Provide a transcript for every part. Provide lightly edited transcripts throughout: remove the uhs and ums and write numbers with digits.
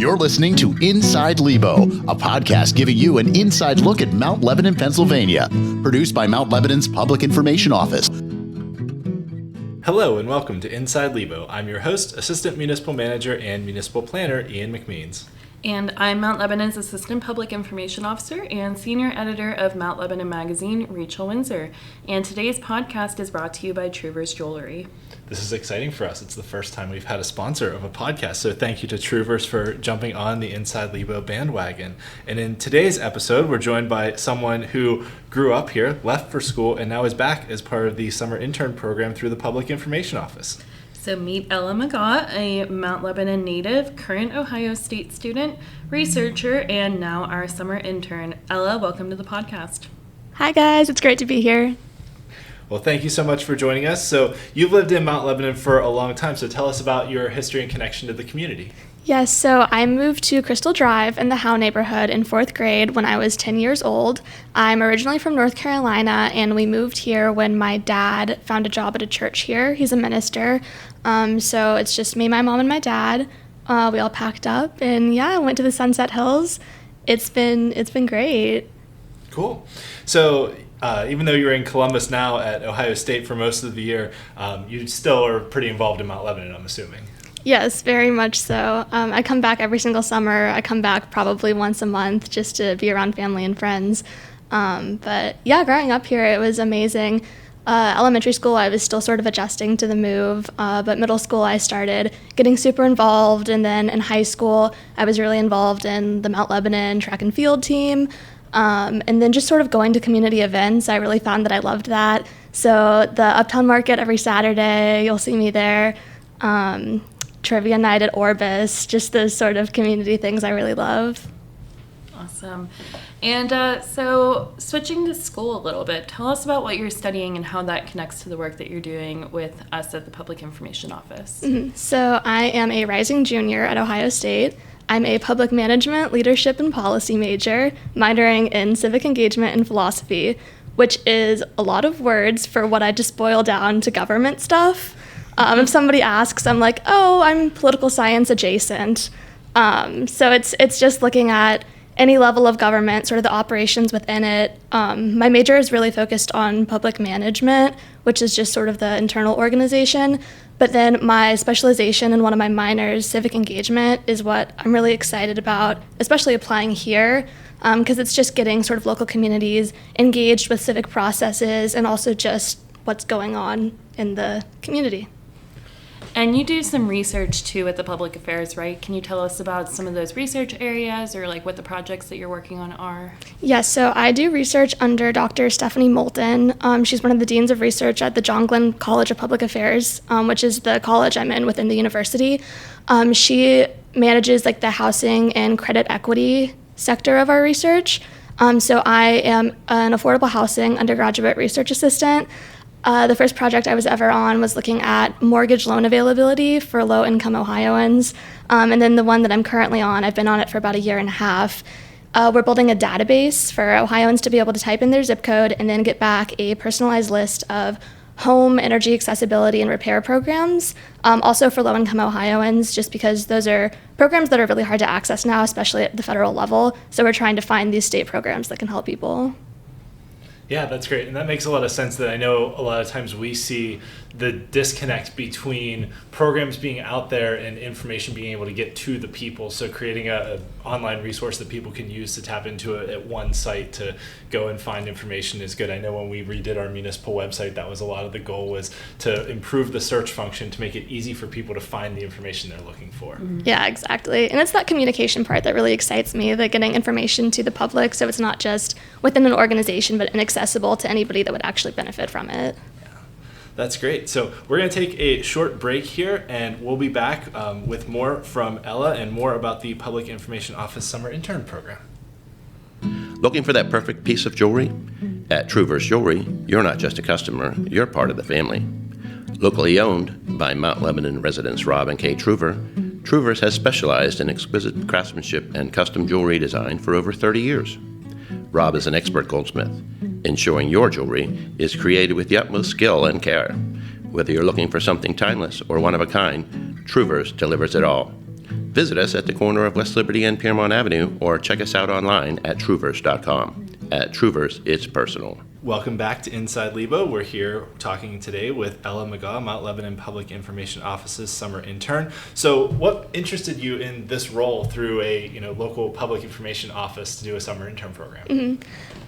You're listening to Inside Lebo, a podcast giving you an inside look at Mount Lebanon, Pennsylvania, produced by Mount Lebanon's Public Information Office. Hello and welcome to Inside Lebo. I'm your host, Assistant Municipal Manager and Municipal Planner Ian McMeans. And I'm Mount Lebanon's Assistant Public Information Officer and Senior Editor of Mount Lebanon Magazine, Rachel Windsor. And today's podcast is brought to you by Truver's Jewelry. This is exciting for us. It's the first time we've had a sponsor of a podcast, so thank you to Truver's for jumping on the Inside Lebo bandwagon. And in today's episode, we're joined by someone who grew up here, left for school, and now is back as part of the summer intern program through the Public Information Office. So meet Ella Magaw, a Mount Lebanon native, current Ohio State student, researcher, and now our summer intern. Ella, welcome to the podcast. Hi guys, it's great to be here. Well, thank you so much for joining us. So you've lived in Mount Lebanon for a long time, so tell us about your history and connection to the community. Yes, so I moved to Crystal Drive in the Howe neighborhood in 4th grade when I was 10 years old. I'm originally from North Carolina, and we moved here when my dad found a job at a church here. He's a minister, so it's just me, my mom, and my dad. We all packed up, and I went to the Sunset Hills. It's been great. Cool. So even though you're in Columbus now at Ohio State for most of the year, you still are pretty involved in Mount Lebanon, I'm assuming. Yes, very much so. I come back every single summer. I come back probably once a month just to be around family and friends. But growing up here, it was amazing. Elementary school, I was still sort of adjusting to the move, but middle school, I started getting super involved. And then in high school, I was really involved in the Mount Lebanon track and field team. And then just sort of going to community events, I really found that I loved that. So the Uptown Market every Saturday, you'll see me there. Trivia night at Orbis, just those sort of community things I really love. Awesome. And so switching to school a little bit, tell us about what you're studying and how that connects to the work that you're doing with us at the Public Information Office. Mm-hmm. So I am a rising junior at Ohio State. I'm a public management, leadership, and policy major, minoring in civic engagement and philosophy, which is a lot of words for what I just boil down to government stuff. If somebody asks, I'm like, I'm political science adjacent. So it's just looking at any level of government, sort of the operations within it. My major is really focused on public management, which is just sort of the internal organization. But then my specialization in one of my minors, civic engagement, is what I'm really excited about, especially applying here, because it's just getting sort of local communities engaged with civic processes and also just what's going on in the community. And you do some research too at the Public Affairs, right? Can you tell us about some of those research areas or like what the projects that you're working on are? Yes, so I do research under Dr. Stephanie Moulton. She's one of the deans of research at the John Glenn College of Public Affairs, which is the college I'm in within the university. She manages like the housing and credit equity sector of our research. So I am an affordable housing undergraduate research assistant. The first project I was ever on was looking at mortgage loan availability for low-income Ohioans. And then the one that I'm currently on, I've been on it for about a year and a half. We're building a database for Ohioans to be able to type in their zip code and then get back a personalized list of home energy accessibility and repair programs, also for low-income Ohioans, just because those are programs that are really hard to access now, especially at the federal level. So we're trying to find these state programs that can help people. Yeah, that's great. And that makes a lot of sense that I know a lot of times we see the disconnect between programs being out there and information being able to get to the people. So creating an online resource that people can use to tap into it at one site to go and find information is good. I know when we redid our municipal website, that was a lot of the goal, was to improve the search function to make it easy for people to find the information they're looking for. Mm-hmm. Yeah, exactly. And it's that communication part that really excites me, the getting information to the public so it's not just within an organization but inaccessible to anybody that would actually benefit from it. That's great. So we're going to take a short break here, and we'll be back with more from Ella and more about the Public Information Office Summer Intern Program. Looking for that perfect piece of jewelry? At Truver's Jewelry, you're not just a customer, you're part of the family. Locally owned by Mount Lebanon residents Rob and Kay Truver, Truver's has specialized in exquisite craftsmanship and custom jewelry design for over 30 years. Rob is an expert goldsmith, ensuring your jewelry is created with the utmost skill and care. Whether you're looking for something timeless or one of a kind, Truver's delivers it all. Visit us at the corner of West Liberty and Piermont Avenue, or check us out online at truverse.com. At Truverse, it's personal. Welcome back to Inside Lebo. We're here talking today with Ella Magaw, Mount Lebanon Public Information Office's summer intern. So what interested you in this role through a local public information office to do a summer intern program? Mm-hmm.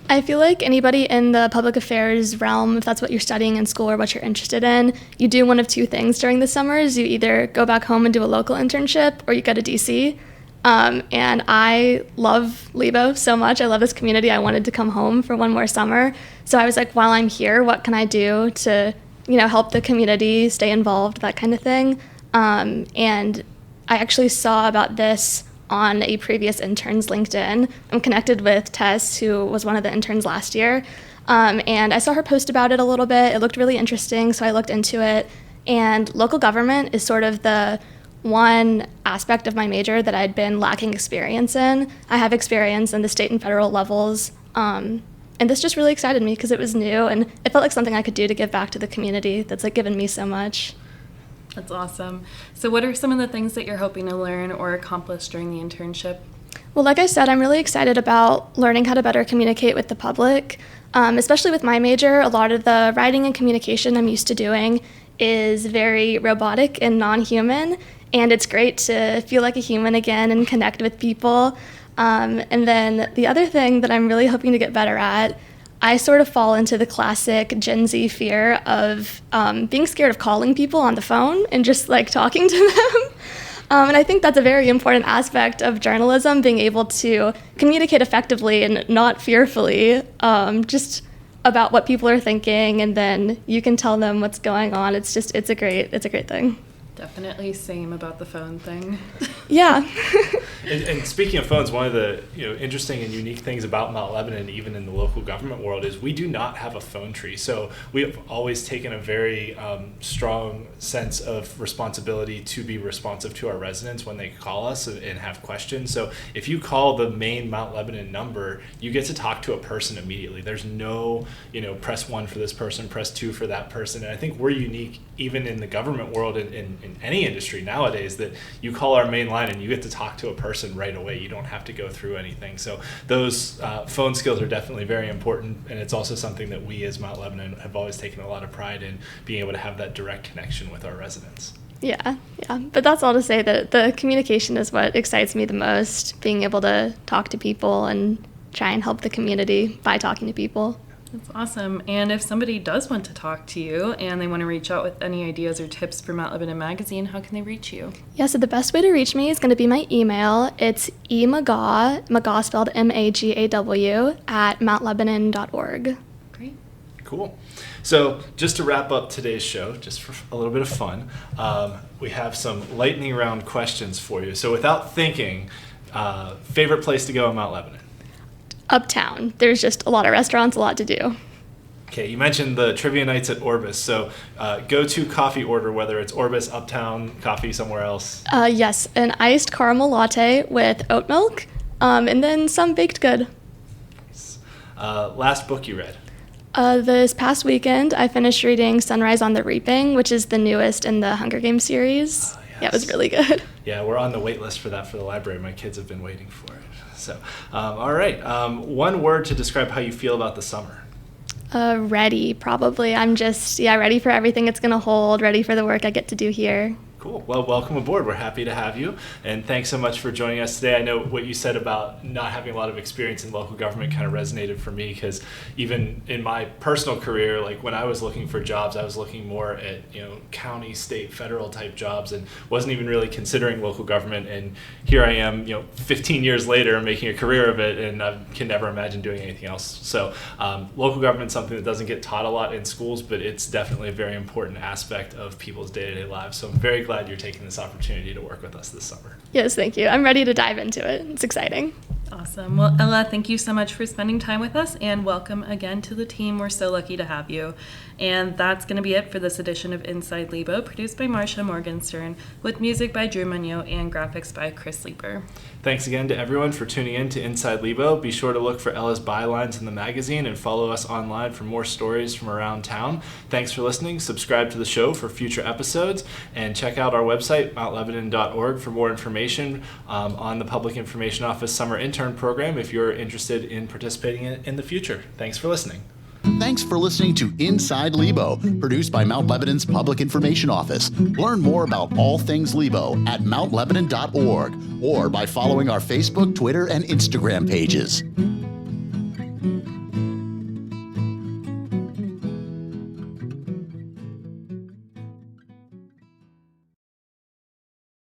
I feel like anybody in the public affairs realm, if that's what you're studying in school or what you're interested in, you do one of two things during the summers. You either go back home and do a local internship, or you go to DC. And I love Lebo so much. I love this community. I wanted to come home for one more summer. So I was like, while I'm here, what can I do to, help the community stay involved, that kind of thing. And I actually saw about this on a previous intern's LinkedIn. I'm connected with Tess, who was one of the interns last year. And I saw her post about it a little bit. It looked really interesting, so I looked into it. And local government is sort of the one aspect of my major that I'd been lacking experience in. I have experience in the state and federal levels, and this just really excited me because it was new, and it felt like something I could do to give back to the community that's given me so much. That's awesome. So what are some of the things that you're hoping to learn or accomplish during the internship? Well, like I said, I'm really excited about learning how to better communicate with the public, especially with my major. A lot of the writing and communication I'm used to doing is very robotic and non-human, and it's great to feel like a human again and connect with people. And then the other thing that I'm really hoping to get better at, I sort of fall into the classic Gen Z fear of being scared of calling people on the phone and just talking to them. And I think that's a very important aspect of journalism, being able to communicate effectively and not fearfully, just about what people are thinking, and then you can tell them what's going on. It's a great thing. Definitely same about the phone thing. Yeah. And speaking of phones, one of the interesting and unique things about Mount Lebanon, even in the local government world, is we do not have a phone tree. So we have always taken a very strong sense of responsibility to be responsive to our residents when they call us and have questions. So if you call the main Mount Lebanon number, you get to talk to a person immediately. There's no, press 1 for this person, press 2 for that person. And I think we're unique even in the government world, in any industry nowadays, that you call our main line and you get to talk to a person right away. You don't have to go through anything. So those phone skills are definitely very important, and it's also something that we as Mount Lebanon have always taken a lot of pride in, being able to have that direct connection with our residents. Yeah. But that's all to say that the communication is what excites me the most, being able to talk to people and try and help the community by talking to people. That's awesome. And if somebody does want to talk to you and they want to reach out with any ideas or tips for Mount Lebanon Magazine, how can they reach you? Yeah, so the best way to reach me is going to be my email. It's Magaw spelled MAGAW, @mountlebanon.org. Great. Cool. So just to wrap up today's show, just for a little bit of fun, we have some lightning round questions for you. So without thinking, favorite place to go in Mount Lebanon? Uptown. There's just a lot of restaurants, a lot to do. Okay, you mentioned the trivia nights at Orbis, so go-to coffee order, whether it's Orbis, Uptown, coffee somewhere else. Yes, an iced caramel latte with oat milk, and then some baked good. Last book you read? This past weekend, I finished reading Sunrise on the Reaping, which is the newest in the Hunger Games series. Yes. Yeah, it was really good. Yeah, we're on the wait list for that for the library. My kids have been waiting for it. So, all right. One word to describe how you feel about the summer. Ready, probably. I'm just, ready for everything it's going to hold, ready for the work I get to do here. Cool. Well, welcome aboard. We're happy to have you. And thanks so much for joining us today. I know what you said about not having a lot of experience in local government kind of resonated for me, because even in my personal career, when I was looking for jobs, I was looking more at, county, state, federal type jobs, and wasn't even really considering local government. And here I am, 15 years later, making a career of it, and I can never imagine doing anything else. So local government is something that doesn't get taught a lot in schools, but it's definitely a very important aspect of people's day-to-day lives. So I'm very glad you're taking this opportunity to work with us this summer. Yes, thank you. I'm ready to dive into it. It's exciting. Awesome. Well, Ella, thank you so much for spending time with us, and welcome again to the team. We're so lucky to have you. And that's going to be it for this edition of Inside Lebo, produced by Marcia Morgenstern, with music by Drew Munoz and graphics by Chris Leeper. Thanks again to everyone for tuning in to Inside Lebo. Be sure to look for Ella's bylines in the magazine and follow us online for more stories from around town. Thanks for listening. Subscribe to the show for future episodes, and check out our website, mountlebanon.org, for more information on the Public Information Office Summer Intern program if you're interested in participating in the future. Thanks for listening. Thanks for listening to Inside Lebo, produced by Mount Lebanon's Public Information Office. Learn more about all things Lebo at mountlebanon.org or by following our Facebook, Twitter, and Instagram pages.